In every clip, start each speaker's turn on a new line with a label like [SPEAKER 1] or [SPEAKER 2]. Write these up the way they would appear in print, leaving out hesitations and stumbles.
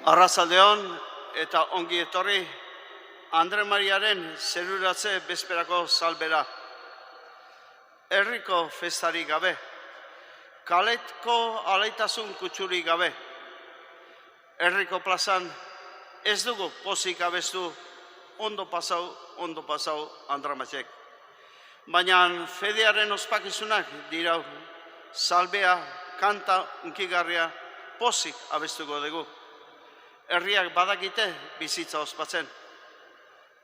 [SPEAKER 1] Arratsaldeon eta ongi etorri Andre Mariaren zeruratze bezperako salbera. Herriko festari gabe, kaletko alaitasun kutsuri gabe, herriko plazan ez dugu pozik abestu ondo pasau Andramazek. Baina fedearen ospakizunak dirau, salbea, kanta unkigarria pozik abestuko dugu. Herriak badakite bizitza ospatzen.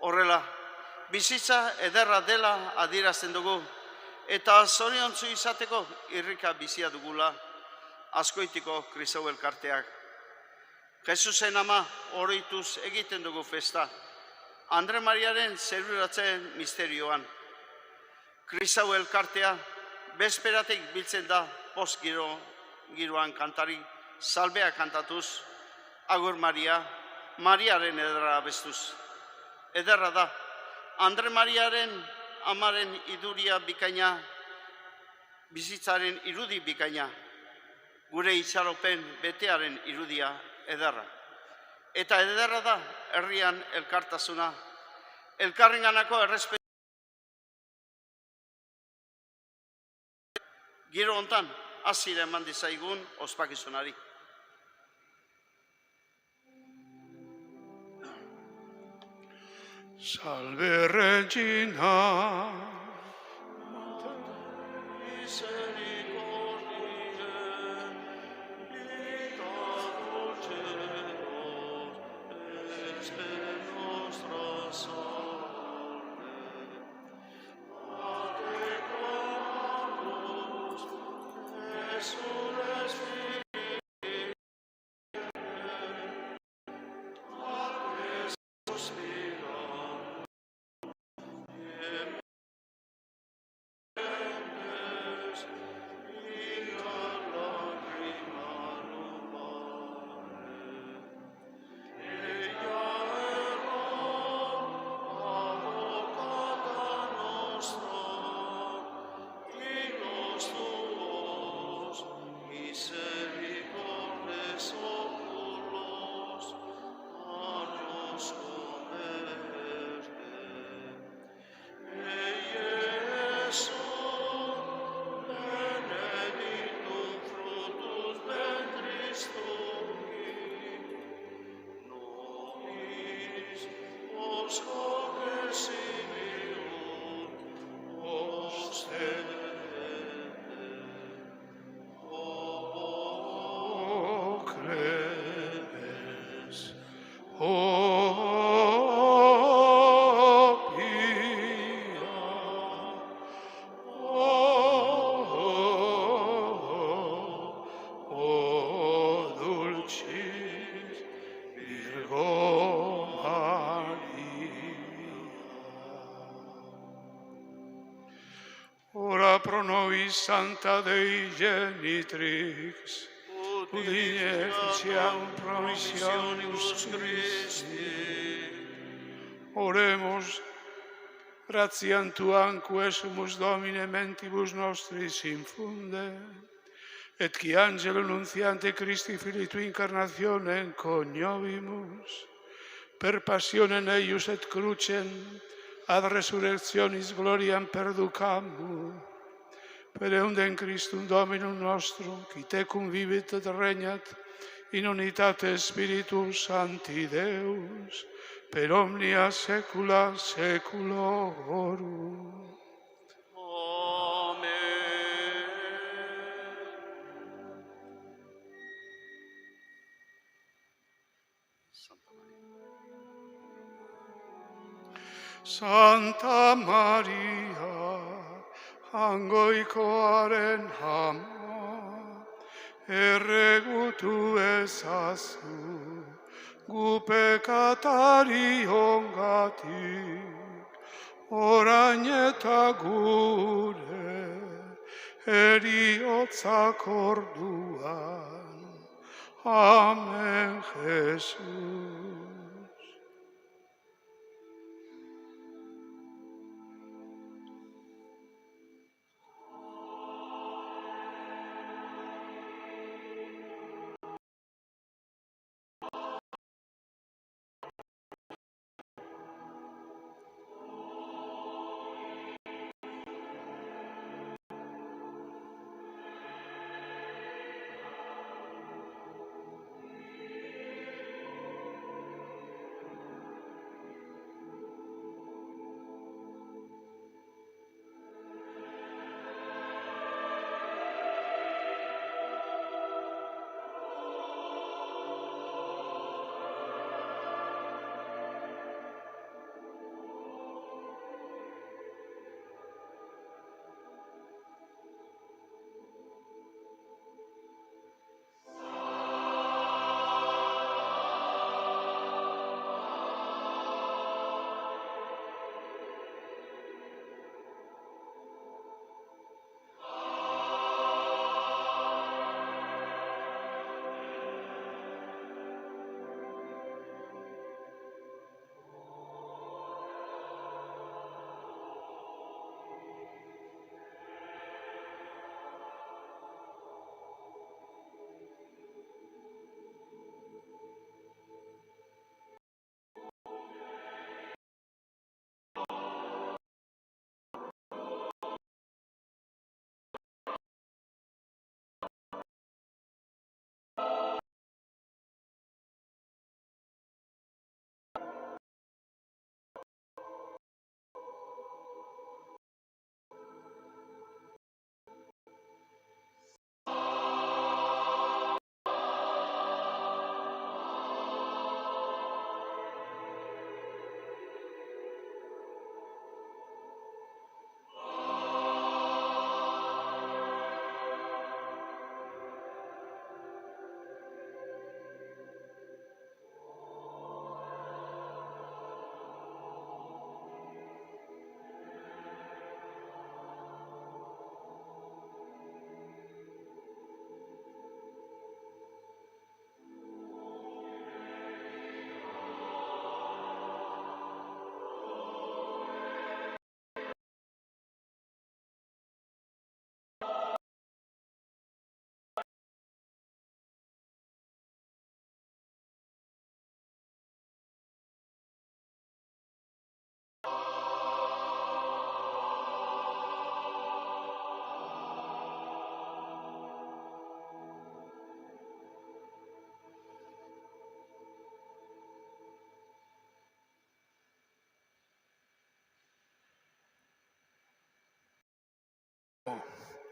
[SPEAKER 1] Horrela, bizitza ederra dela adierazten dugu, eta zoriontsu izateko irrika bizia dugula Azkoitiko Kristau elkarteak. Jesusen ama oroituz egiten dugu festa, Andre Mariaren zeruratzen misterioan. Kristau elkartea bezperatik biltzen da post giroan kantari, salbea kantatuz, Agur Maria, Mariaren ederra abestuz. Ederra da, Andre Mariaren amaren iduria bikaina, bizitzaren irudi bikaina, gure itxaropen betearen irudia ederra. Eta ederra da, herrian elkartasuna, elkarrenganako errespetu. Giro hontan, hasiera eman dizaigun ospakizunari.
[SPEAKER 2] Salve Regina, ora pro nobis Santa Dei Genitrix, ut in efficiam promissionibus Christi. Oremus, gratiam tuam quesumus Domine mentibus nostris infunde, et qui angelo nuntiante Christi Filii tui incarnationem coniovimus, per passionem eius et crucem, ad resurrectionis gloriam perducamur, per eundem Christum Dominum nostrum, qui tecum vivit et regnat in unitate Spiritus Sancti Deus, per omnia saecula saeculorum. Santa Maria, angoicoaren ama, erregu tu esazu, gu peccatariongati, orain eta gure, heriotzak orduan. Amen, Jesus.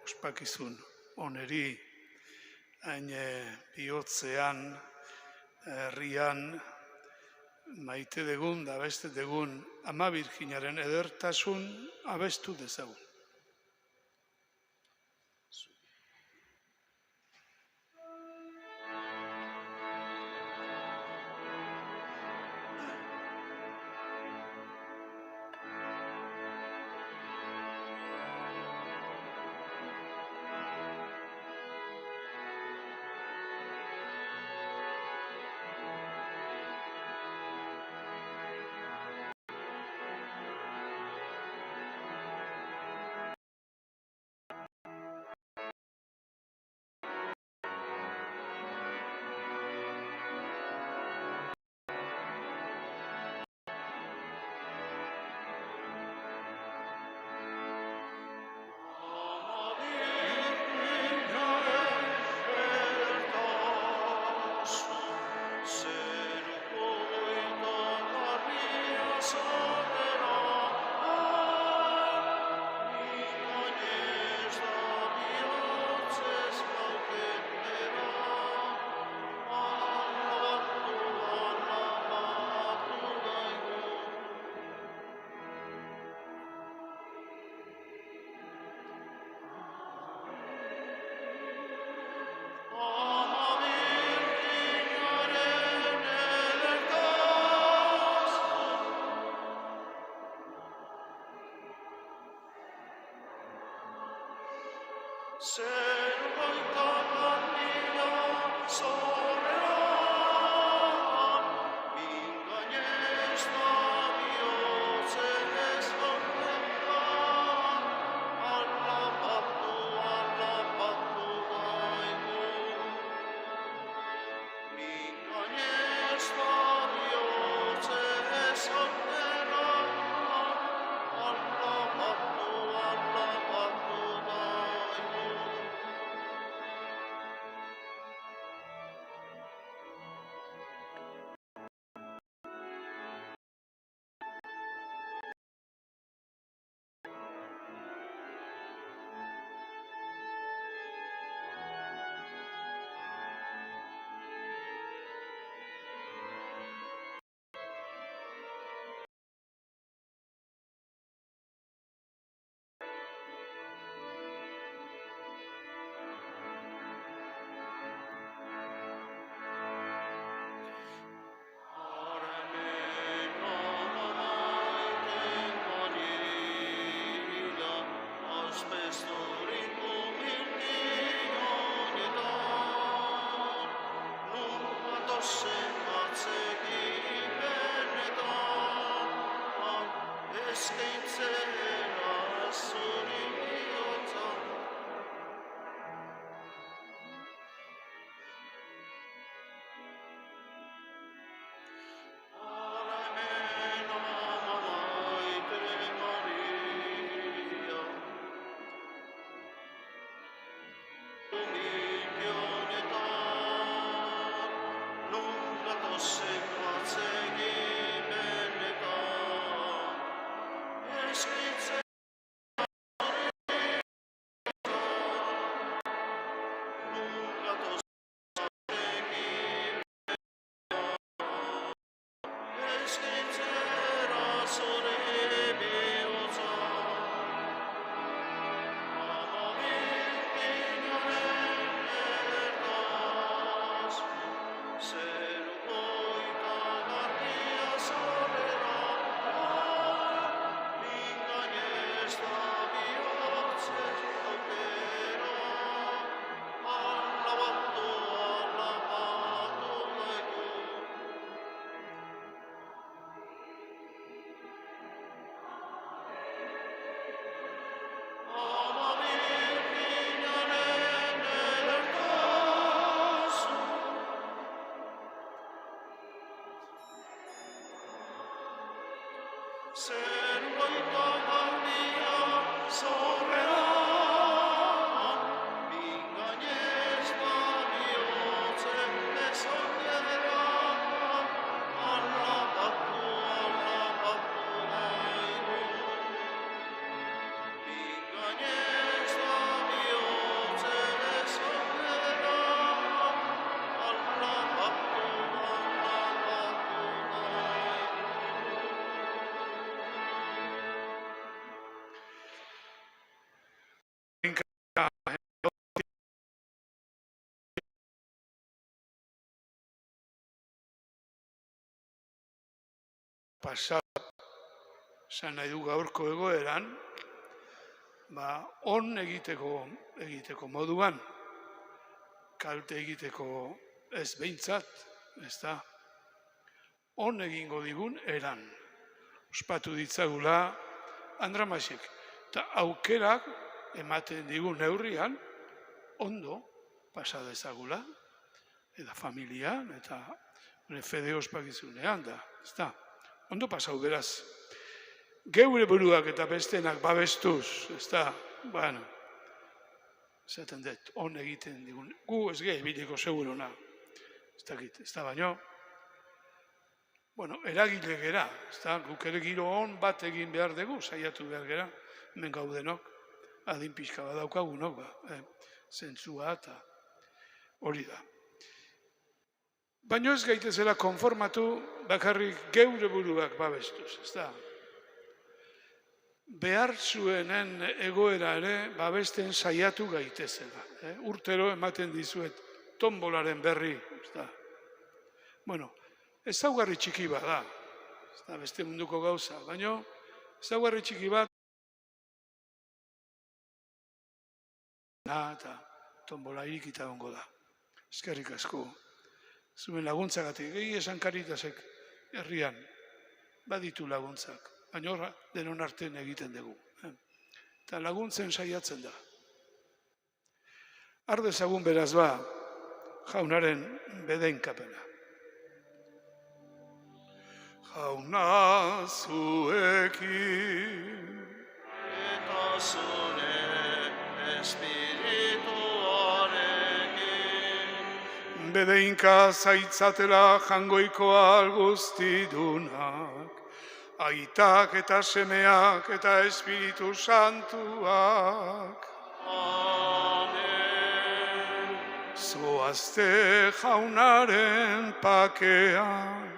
[SPEAKER 2] ospakizun oneri, hain bihotzean, herrian, maite degun da beste degun Ama Birjinaren edertasun abestu dezagun. pasat, esan nahi du gaurko egoeran, on egiteko moduan, kalte egiteko ez behintzat, ez da, on egingo digun eran. Ospatu ditzagula Andramasek, eta aukerak ematen digun neurrian, ondo pasa dezagula, eta familian, eta fede ospakizunean da, ez da, ondo pasau beraz. Geure buruak eta bestenak babestuz, ez da, bueno, zaten dut, on egiten digun, gu ez gehi biliko segurona, ez dakit, ez da baino, bueno, eragile gera, ez da, guk ere giro on bat egin behar dugu, saiatu behar gera, hemen gaudenok, adin pixka badaukagunok, zentzua eta hori da. Baina ez gaitezela konformatu bakarrik geure buruak babestuz, ez da. Behar zuenen egoera ere babesten saiatu gaitezela. Urtero ematen dizuet tombolaren berri, ez da. Bueno, ezaugarri txiki bat da, ez da beste munduko gauza, baina ezaugarri txiki bat eta tombola irikita gongo da. Eskerrik asko. Zuen laguntzagatik, gehi esan Karitasek herrian, baditu laguntzak, baina horra denon artean egiten dugu. Eta laguntzen saiatzen da. Ardezagun beraz jaunaren bedeinkapena. Jauna zuekin
[SPEAKER 1] eta zure espirituarekin
[SPEAKER 2] bedeinka zaitzatela jangoikoa guztidunak, aitak eta semeak eta Espiritu Santuak.
[SPEAKER 1] Amen.
[SPEAKER 2] Zoazte jaunaren pakean,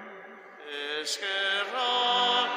[SPEAKER 1] Eskerrak